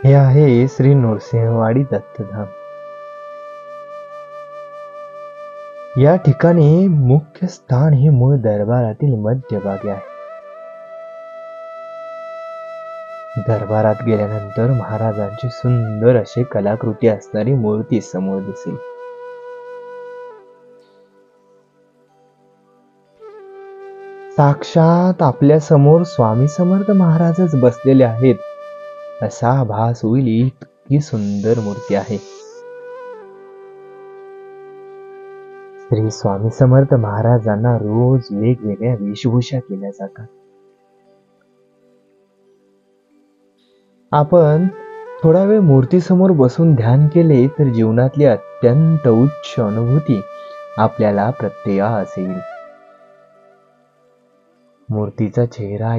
हे आहे श्री नृसिंहवाडी दत्तधाम. या ठिकाणी मुख्य स्थान हे मूळ दरबारातील मध्यभागी आहे. दरबारात गेल्यानंतर महाराजांची सुंदर अशी कलाकृती असणारी मूर्ती समोर दिसेल. साक्षात आपल्या समोर स्वामी समर्थ महाराजच बसलेले आहेत असा भास होईल, इतकी सुंदर मूर्ती आहे. श्री स्वामी समर्थ महाराजांना रोज वेगवेगळ्या वेशभूषा केल्या जातात. आपण थोडा वेळ मूर्तीसमोर बसून ध्यान केले तर जीवनातली अत्यंत उच्च अनुभूती आपल्याला प्रत्ययास येईल. मूर्तीचा चेहरा